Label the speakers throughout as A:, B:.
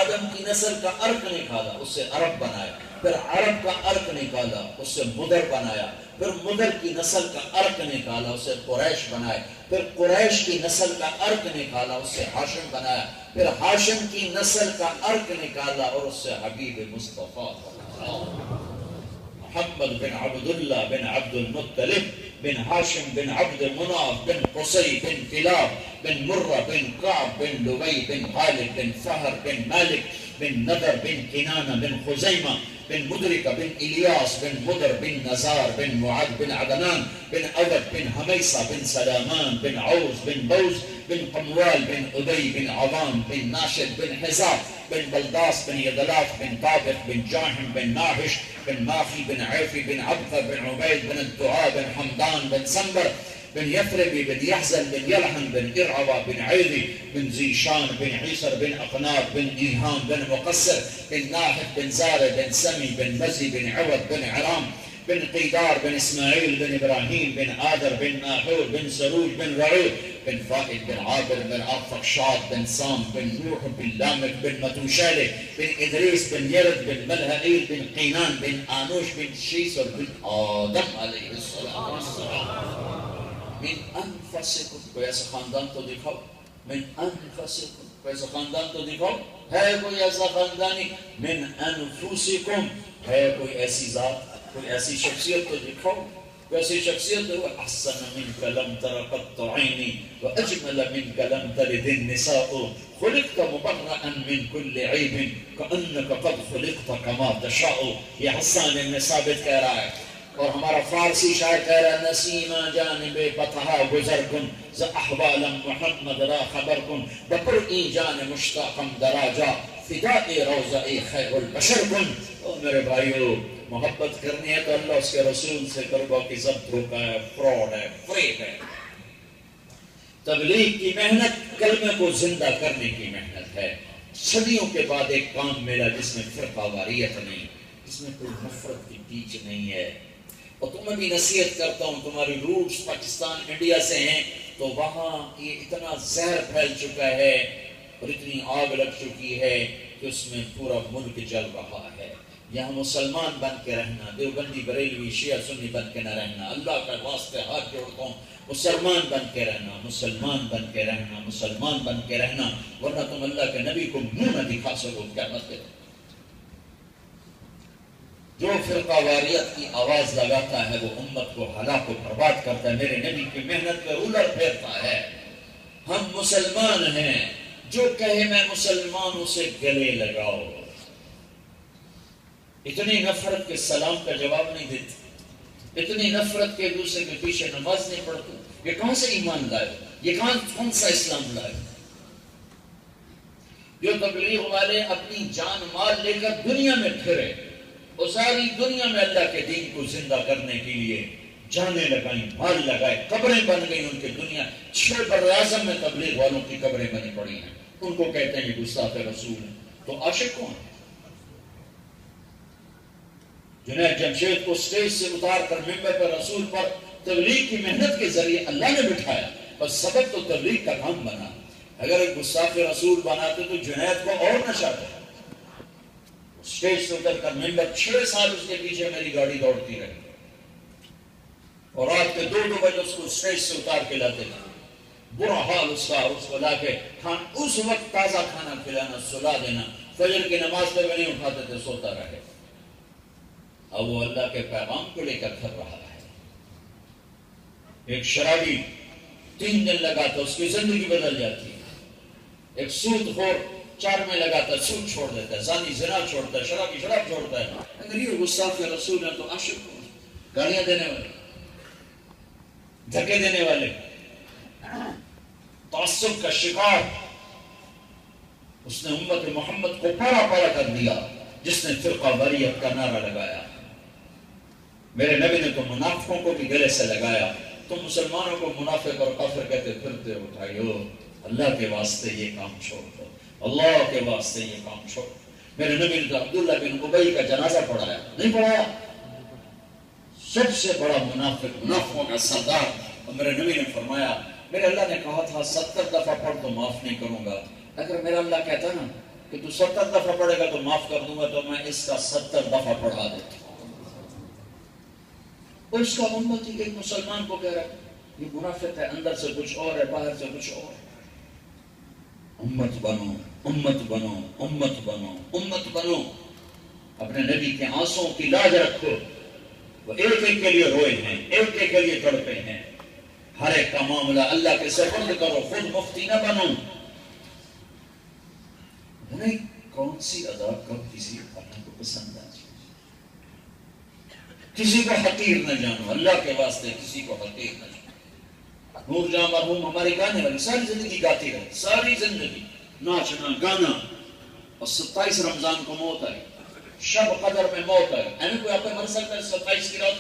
A: آدم کی نسل کا عرق نکالا، اس سے عرب بنایا، پھر عرب کا عرق نکالا، اس سے مدر بنایا، پھر مدر کی نسل کا عرق نکالا، اس سے قریش بنایا، پھر قریش کی نسل کا عرق نکالا، اس سے ہاشم بنایا، پھر ہاشم کی نسل کا عرق نکالا اور اس سے حبیب مصطفیٰ بنایا، محمد بن عبداللہ بن عبد المطلب بن ہاشم بن عبد مناف بن قصی بن کلاب بن مرہ بن کعب بن لبی بن غالب بن فہر بن مالک بن نضر بن کنانہ بن خزیمہ بن مدرکہ بن الیاس بن مدر بن نزار بن معد بن عدنان بن عبد بن حمیصہ بن سلامان بن عوز بن بوز بن قموال بن عدی بن عوام بن ناشد بن حزاب بن بلداس بن یدلاف بن طابق بن جاہم بن ناحش بن ماخی بن عیفی بن عبقہ بن عبید بن الدعاء بن حمدان بن سنبر بن یثربی بن یحزن بن یلحن بن ارعوہ بن عیدی بن زیشان بن عیسر بن اقناب بن ایہام بن مقصر بن ناحد بن زارع بن سمی بن مزی بن عوض بن عرام بن قیدار بن اسماعیل بن ابراہیم بن آدر بن ناحور بن سروج بن رعود بن فائد بن عابر بن عفقشاد بن سام بن نوح بن لامک بن متوشالہ بن ادریس بن یرد بن ملہئیل بن قینان بن آنوش بن شیس اور بن آدم علیہ السلام. من انفسکم، کوئی ایسا خاندان تو دکھاؤ، من انفسکم، کوئی ایسا خاندان تو دکھاؤ، ہے کوئی ایسا خاندانی، من انفسکم، ہے کوئی ایسی ذات، کوئی ایسی شخصیت تو دکھاؤ، کوئی ایسی شخصیت تو احسن منک لم تر قط عینی واجمل منک لم تلد النساء خلقت مبرئا من كل عیب کانک قد خلقت کما تشاء. یہ حسان بن ثابت کہہ رہا ہے، اور ہمارا فارسی شاعر کہہ رہا ہے نسیمہ جانب بطحا گزر کن ز احوال محمد را خبر کن بقرئی جان مشتاقم دراجا فدائی روضہ خیر البشر کن. او میرے بھائیو، محبت کرنی ہے تو اللہ اس کے رسول سے کرو کہ ضبط دھوکہ ہے، فراڈ ہے، فریب ہے. تبلیغ کی محنت کلمے کو زندہ کرنے کی محنت ہے. صدیوں کے بعد ایک کام ملا جس میں فرقہ واریت نہیں، جس میں کوئی نفرت کی بیچ نہیں ہے. اور تمہیں بھی نصیحت کرتا ہوں، تمہاری روٹس پاکستان انڈیا سے ہیں تو وہاں یہ اتنا زہر پھیل چکا ہے اور اتنی آگ لگ چکی ہے کہ اس میں پورا ملک جل رہا ہے. یہاں مسلمان بن کے رہنا، دیوبندی بریلوی شیعہ سنی بن کے نہ رہنا. اللہ کا واسطے ہاتھ جوڑتا ہوں، مسلمان بن کے رہنا، مسلمان بن کے رہنا، مسلمان بن کے رہنا، ورنہ تم اللہ کے نبی کو منہ نہ دکھا سکو. کیا مطلب؟ جو فرقہ واریت کی آواز لگاتا ہے وہ امت کو ہلاک و برباد کرتا ہے، میرے نبی کی محنت پہ رولر پھیرتا ہے. ہم مسلمان ہیں، جو کہے میں مسلمان اسے گلے لگاؤ. اتنی نفرت کے سلام کا جواب نہیں دیتے، اتنی نفرت کے دوسرے کے پیچھے نماز نہیں پڑھتے. یہ کہاں سے ایمان لائے؟ یہ کون سا اسلام لائے؟ جو تبلیغ والے اپنی جان مال لے کر دنیا میں پھرے اور ساری دنیا میں اللہ کے دین کو زندہ کرنے کے لیے جانیں لگائیں، مال لگائے، قبریں بن گئی ان کی. دنیا 6 بر اعظم میں تبلیغ والوں کی قبریں بنی پڑی ہیں. ان کو کہتے ہیں یہ گستاخ رسول ہیں. تو عاشق کون ہے؟ جنید جمشید کو سٹیج سے اتار کر ممبر پر رسول پر تبلیغ کی محنت کے ذریعے اللہ نے بٹھایا، بس سبب تو تبلیغ کا کام بنا. اگر ایک گستاخ رسول بناتے تو جنید کو اور نشہ تھا. سٹیج سے اتر کر ممبر 6 سال اس کے پیچھے میری گاڑی دوڑتی رہی اور رات کے 2 بجے اس کو سٹیج سے اتار کے لاتے تھے. برا حال اس کا، اس کو لا کے اس وقت تازہ کھانا کھلانا، سلا دینا، فجر کی نماز پہ نہیں اٹھاتے تھے، سوتا رہے. اب وہ اللہ کے پیغام کو لے کر پھر رہا ہے. ایک شرابی 3 دن لگاتا اس کی زندگی بدل جاتی ہے. ایک سود خور 4 میں لگاتا ہے، سود چھوڑ دیتا ہے، زانی زنا چھوڑتا ہے، شرابی شراب چھوڑتا ہے. اگر یہ گستاخ رسول ہے تو عاشق کون؟ گالیاں دینے والے، دھکے دینے والے، تعصب کا شکار. اس نے امت محمد کو پارا پارا کر دیا جس نے فرقہ واریت کا نعرہ لگایا. میرے نبی نے تو منافقوں کو بھی گلے سے لگایا. تم مسلمانوں کو منافق اور کافر کہتے پھرتے ہو. بھائیو، اللہ کے واسطے یہ کام چھوڑ دو، اللہ کے واسطے یہ کام چھوڑ. میرے نبی نے عبداللہ بن ابی کا جنازہ پڑھایا نہیں پڑھایا؟ سب سے بڑا منافق، منافقوں کا سردار. اور میرے نبی نے فرمایا، میرے اللہ نے کہا تھا 70 دفعہ پڑھ تو معاف نہیں کروں گا. اگر میرا اللہ کہتا نا کہ تو 70 دفعہ پڑھے گا تو معاف کر دوں گا، تو میں اس کا 70 دفعہ پڑھا دیتا ہوں۔ اور اس کا امت ہی ایک مسلمان کو کہہ رہا ہے یہ منافق ہے، اندر سے کچھ اور ہے، باہر سے کچھ اور ہے۔ امت بنو، امت بنو، امت بنو، امت بنو، اپنے نبی کے آنسوں کی لاج رکھو۔ وہ ایک ایک کے لیے روئے ہیں، ایک ایک کے لیے تڑپے ہیں، ہر ایک کا معاملہ اللہ کے سپرد کرو، خود مفتی نہ بنو۔ انہیں کون سی ادا کب کسی اللہ کو پسند آ جائے؟ کسی کو حقیر نہ جانو، اللہ کے واسطے کسی کو حقیر نہ جانو۔ نور جہاں مرحوم ہماری گانے والی ساری زندگی گاتی رہے، ساری زندگی ناچنا گانا، اور 27 رمضان کو موت آئی، شب قدر میں موت آئی۔ ایمیں کوئی آپ پہ مر سکتا ہے 27 کی رات؟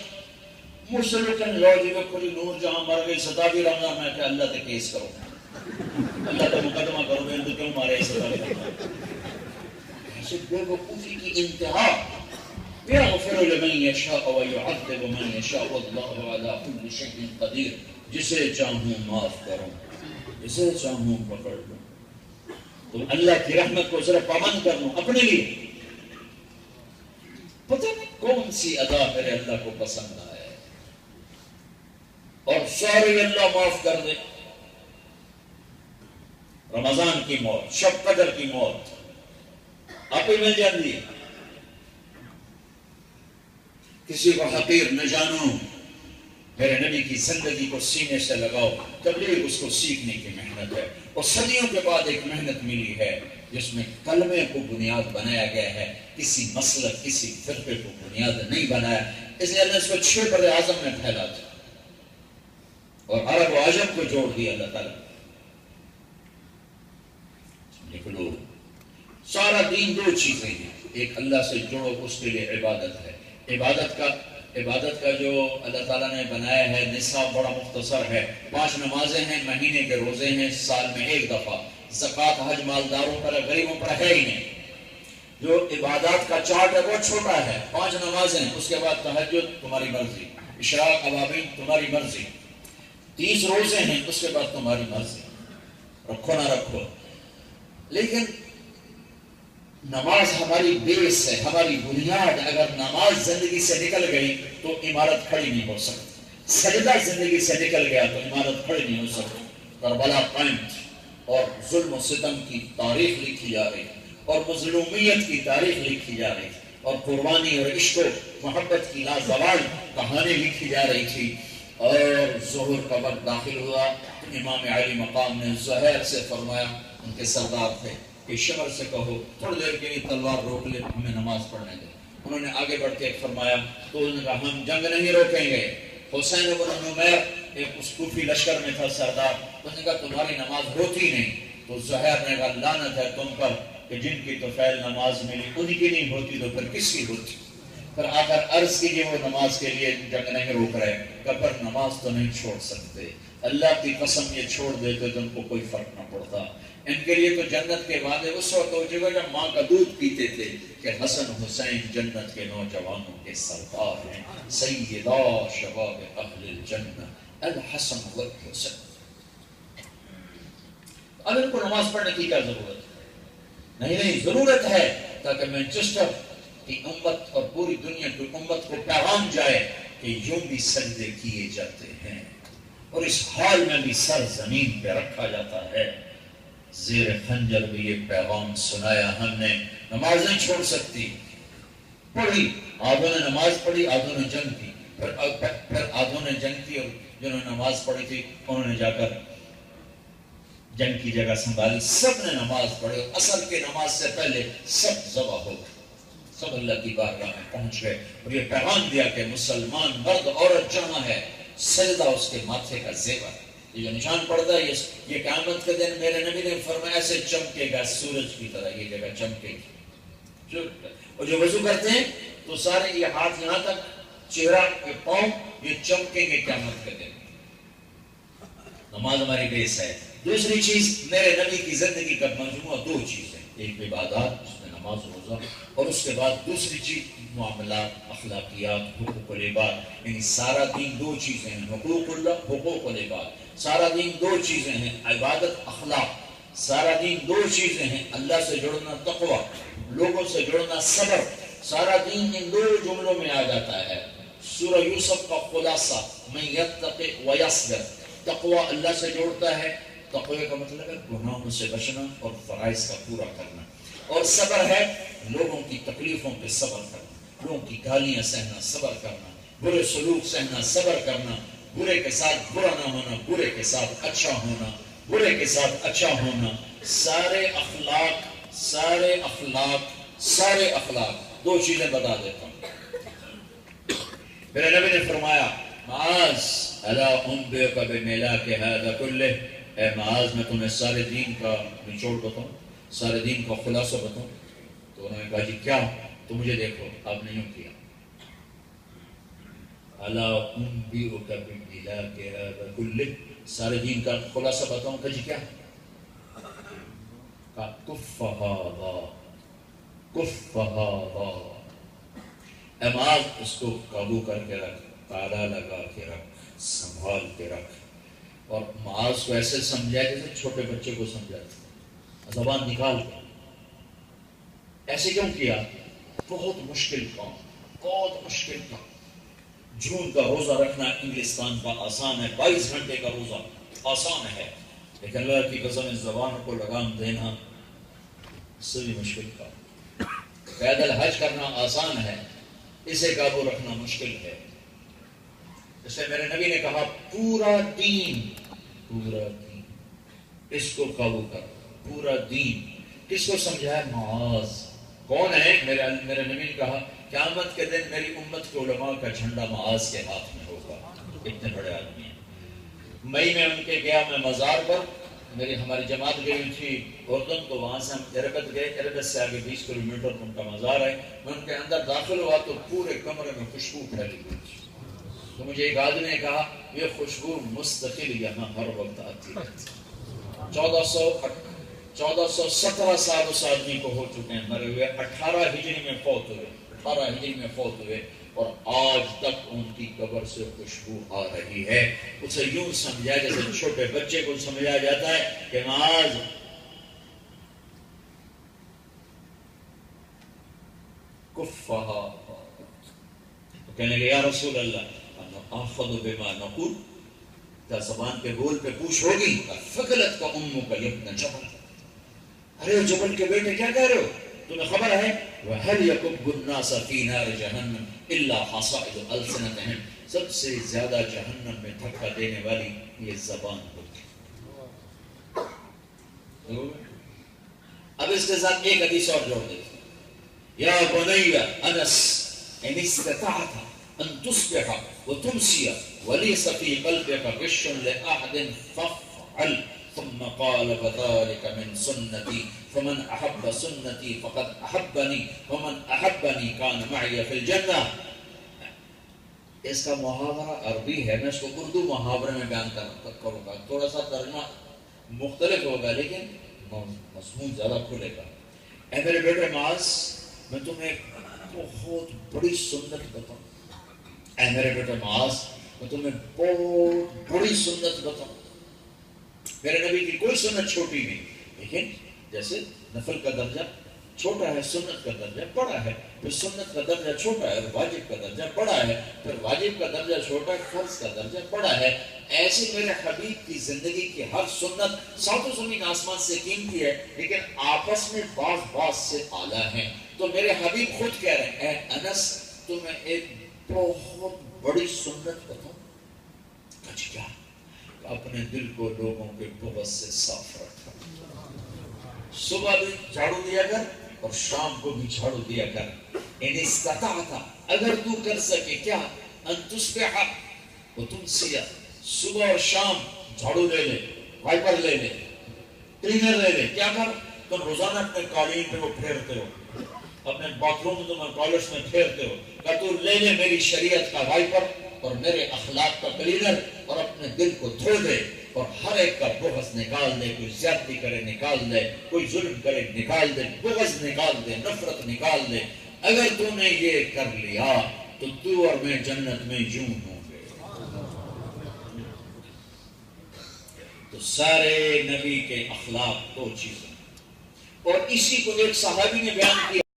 A: مجھ سے لکھن لو جی میں کھلی نور جہاں مر گئی 27 رمضان میں کہ اللہ تے کیس کرو، اللہ تے مقدمہ کرو، میں تو کیوں مارے 27 رمضان؟ ایسے بے وقوفی کی انتہا۔ یغفر لمن یشاء ویعذب من یشاء واللہ علی کل شیء قدیر۔ جسے چاہوں معاف کروں، جسے چاہوں پکڑ لوں۔ تو اللہ کی رحمت کو ذرا پابند کر لوں اپنے لیے۔ پتہ نہیں کون سی ادا میرے اللہ کو پسند آئے، اور ساری اللہ معاف کر دے۔ رمضان کی موت، شب قدر کی موت آپ ہی مل جاتی ہے۔ کسی کو حقیر نہ جانو، میرے نبی کی زندگی کو سینے سے لگاؤ۔ تبلیغ اس کو سیکھنے کی محنت ہے، اور صدیوں کے بعد ایک محنت ملی ہے جس میں کلمے کو بنیاد بنایا گیا ہے، کسی مسلک کسی فرقے کو بنیاد نہیں بنایا۔ اس لیے اللہ نے اس کو 6 بر اعظم میں پھیلا دیا اور عرب و عجم کو جوڑ دیا اللہ تعالیٰ۔ نکلو، سارا دین 2 چیزیں ہیں، ایک اللہ سے جڑو، اس کے لیے عبادت ہے۔ عبادت کا جو اللہ تعالیٰ نے بنایا ہے نصاب بڑا مختصر ہے۔ 5 نمازیں ہیں، مہینے کے روزے ہیں، سال میں 1 دفعہ۔ زکوٰۃ حج مالداروں پر، غریبوں پر ہے ہی نہیں۔ جو عبادات کا چارٹ ہے وہ چھوٹا ہے، 5 نمازیں، اس کے بعد تہجد تمہاری مرضی، اشراق ابابین تمہاری مرضی، 30 روزے ہیں، اس کے بعد تمہاری مرضی، رکھو نہ رکھو۔ لیکن نماز ہماری بیس ہے، ہماری بنیاد۔ اگر نماز زندگی سے نکل گئی تو عمارت کھڑی نہیں ہو سکتی، سجدہ زندگی سے نکل گیا تو عمارت کھڑی نہیں ہو سکتی۔ کربلا قائم اور ظلم و ستم کی تاریخ لکھی جا رہی، اور مظلومیت کی تاریخ لکھی جا رہی، اور قربانی اور عشق و محبت کی لازوال کہانی لکھی جا رہی تھی۔ اور ظہر کا وقت داخل ہوا، امام علی مقام نے زہیر سے فرمایا، ان کے سردار تھے، کہ شمر سے کہو تھوڑی دیر کے لیے تلوار روک لے، ہمیں نماز پڑھنے دے۔ انہوں نے آگے بڑھ کے فرمایا تو انہوں نے کہا ہم جنگ نہیں روکیں گے۔ حسین بن نمیر ایک اس کوفی لشکر میں تھا سردار، انہوں نے کہا تمہاری نماز ہوتی نہیں۔ تو زہیر نے کہا لعنت ہے تم پر کہ جن کی تو فعل نماز ملی ان کی نہیں ہوتی تو پھر کس کی ہوتی؟ پھر آ کر عرض کیجیے وہ نماز کے لیے جنگ نہیں روک رہے، کہ پر نماز تو نہیں چھوڑ سکتے، اللہ کی قسم یہ چھوڑ دیتے تو ان کو کوئی فرق نہ پڑتا۔ ان کے لیے تو جنت کے وعدے اس وقت ہو جائے گا جب ماں کا دودھ پیتے تھے، کہ حسن حسین جنت کے نوجوانوں کے سردار ہیں، سیدہ شباب اہل الجنہ الحسن والحسین۔ اب ان کو نماز پڑھنے کی کیا ضرورت ہے؟ نہیں ضرورت ہے تاکہ مانچسٹر کی امت اور پوری دنیا کی امت کو پیغام جائے کہ یوں بھی سجدے کیے جاتے ہیں، اور اس حال میں بھی سر زمین پہ رکھا جاتا ہے۔ زیر خنجر بھی یہ پیغام سنایا ہم نے، نماز نہیں چھوڑ سکتی۔ پڑھی آدھوں نے نماز پڑھی، آدھوں نے جنگ کی، پھر آدھوں نے جنگ کی، اور جنہوں نے نماز پڑھی تھی انہوں نے جا کر جنگ کی جگہ سنبھالی۔ سب نے نماز پڑھی، اور اصل کے نماز سے پہلے سب ذبح ہو گئے، سب اللہ کی بارگاہ میں پہنچ گئے، اور یہ پیغام دیا کہ مسلمان مرد عورت جمع ہے، سجدہ اس کے ماتھے کا زیور ہے۔ یہ جو نشان پڑتا ہے یہ قیامت کے دن میرے نبی نے فرمایا ایسے چمکے گا سورج کی طرح، یہ جگہ چمکے گی۔ اور جو وضو کرتے ہیں تو سارے یہ ہاتھ یہاں تک، چہرہ کے پاؤں یہ چمکیں گے قیامت کے دن۔ نماز ہماری بیس ہے۔ دوسری چیز میرے نبی کی زندگی کا مجموعہ 2 چیزیں، ایک عبادات اس میں نماز روزہ، اور اس کے بعد دوسری چیز معاملات، اخلاقیات، حقوق العباد۔ یعنی سارا دین 2 چیزیں ہیں، حقوق اللہ، حقوق العباد۔ سارا دین 2 چیزیں ہیں، عبادت، اخلاق۔ سارا دین دو چیزیں ہیں، اللہ سے جڑنا تقوی، لوگوں سے جڑنا صبر۔ سارا دین ان دو جملوں میں آ جاتا ہے۔ سورہ یوسف کا خلاصہ من یتق ویصبر، تقوی اللہ سے جوڑتا ہے، تقوی کا مطلب ہے گناہوں سے بچنا اور فرائض کا پورا کرنا، اور صبر ہے لوگوں کی تکلیفوں پہ صبر کرنا، لوگوں کی گالیاں سہنا صبر کرنا، برے سلوک سہنا صبر کرنا، برے کے ساتھ برا نہ ہونا، برے کے ساتھ اچھا ہونا، برے کے ساتھ اچھا ہونا۔ سارے اخلاق دو چیزیں بتا دیتا ہوں۔ میرے نبی نے فرمایا معاذ الا انبئک بملاک ھذا کلہ، اے معاذ میں تمہیں سارے دین کا نچوڑ بتاؤں، سارے دین کا خلاصہ بتاؤں؟ تو انہوں نے کہا جی کیا؟ تو مجھے دیکھو، آپ نے یوں کیا، الا انبئک بملاک ھذا کلہ، سارے دین کا خلاصہ بتاؤں؟ کہ جی کیا؟ کہا کف ھذا، کف ھذا، اے معاذ اس کو قابو کر کے رکھ، تالا لگا کے رکھ، سنبھال کے رکھ۔ اور معاذ کو ایسے سمجھا جیسے چھوٹے بچے کو سمجھاتے، زبان نکال کے۔ ایسے کیوں کیا؟ بہت مشکل کام، بہت مشکل کام۔ جون کا روزہ رکھنا انگلستان کا آسان ہے، 22 گھنٹے کا روزہ آسان ہے، لیکن اللہ کی قسم اس زبان کو لگام دینا اس سے بھی مشکل کام۔ پیدل حج کرنا آسان ہے، اسے قابو رکھنا مشکل ہے۔ اس لیے میرے نبی نے کہا پورا دین اس کو قابو کر، پورا دین۔ کس کو سمجھایا؟ معاذ۔ کون ہے؟ میرے نبی نے کہا قیامت کے دن میری امت کے علماء کا جھنڈا معاذ کے ہاتھ میں ہوگا، اتنے بڑے آدمی ہیں۔ مئی میں ان کے گیا میں مزار پر، ہماری جماعت گئی تھی اردن، تو وہاں سے ہم اربد گئے، اربد سے آگے 20 کلومیٹر ان کا مزار ہے۔ میں ان کے اندر داخل ہوا تو پورے کمرے میں خوشبو پھیلی ہوئی تھی۔ تو مجھے ایک آدمی نے کہا یہ خوشبو مستقل یہاں ہر وقت آتی رہتی۔ 1417 سال اس آدمی کو ہو چکے ہیں مرے ہوئے، 18 ہجری میں فوت ہوئے، اور آج تک ان کی قبر سے خوشبو آ رہی ہے۔ اسے یوں سمجھا جیسے چھوٹے بچے کو سمجھا جاتا ہے کہ معاذ کفہا، تو کہنے لگے یا رسول اللہ انا آخذ بما نقول، کیا زبان کے بول پہ پوچھ ہوگی؟ فقلت کا امک یبن جبل، ارے جبل کے بیٹے کیا کہہ رہے ہو؟ تمہیں خبر ہے وَهَلْ يَكُبُّ النَّاسَ فِي نَارِ جَهَنَّمْ إِلَّا حَصَائِدُ أَلْسِنَتِهِمْ، سب سے زیادہ جہنم میں دھکا دینے والی یہ زبان ہوتی۔ اب اس کے ساتھ ایک حدیث اور جوڑ دیتے، یا بنی انس ان استطعت ان تصبح وتمسي وليس في قلبك غش لأحد فافعل، ثم قال فذلك من سنتي فمن أحب سنتي فقد أحبني ومن أحبني كان معي في الجنة۔ اس کا محاورہ عربی ہے، میں اس کو اردو محاورے میں بیان کروں گا، تھوڑا سا ترجمہ مختلف ہوگا لیکن مضمون زیادہ کھلے گا۔ اے میرے بیٹے معاذ، میں تمہیں بہت بڑی سنت بتاؤں، اے میرے بیٹے معاذ میں تمہیں بہت بڑی سنت بتاؤں۔ میرے نبی کی کوئی سنت چھوٹی نہیں، لیکن جیسے نفل کا درجہ چھوٹا ہے، سنت کا درجہ بڑا ہے، پھر سنت کا درجہ چھوٹا ہے، واجب کا درجہ بڑا ہے، پھر واجب کا درجہ چھوٹا ہے، فرض کا درجہ بڑا ہے۔ ایسے میرے حبیب کی زندگی کی ہر سنت ساتوں زمین آسمان سے قیمتی ہے، لیکن آپس میں بعض سے اعلیٰ ہیں۔ تو میرے حبیب خود کہہ رہے ہیں اے انس تمہیں ایک بہت بڑی سنت بتاؤں؟ کچھ کیا؟ اپنے دل کو لوگوں کے بغض سے صاف رکھا، صبح بھی جھاڑو دیا کر اور شام کو بھی جھاڑو دیا کر۔ ان استطعت، اگر تو کر سکے، کیا؟ ان تصبح وتمسی، صبح اور شام جھاڑو لے لے، وائپر لے لے، کلینر لے لے، کیا کر؟ تم روزانہ اپنے قالین پہ وہ پھیرتے ہو، اپنے باتھ روم میں تم ٹوائلٹس میں پھیرتے ہو، کہ تو لے لے میری شریعت کا وائپر اور میرے اخلاق کا کلینر اور اپنے دل کو دھو دے، اور ہر ایک کا بغض نکال دے، کوئی زیادتی کرے نکال دے، کوئی ظلم کرے نکال دے، بغض نکال دے، نفرت نکال دے۔ اگر تو نے یہ کر لیا تو تو اور میں جنت میں یوں ہوں گے۔ تو تو سارے نبی کے اخلاق دو چیزیں، اور اسی کو ایک صحابی نے بیان کیا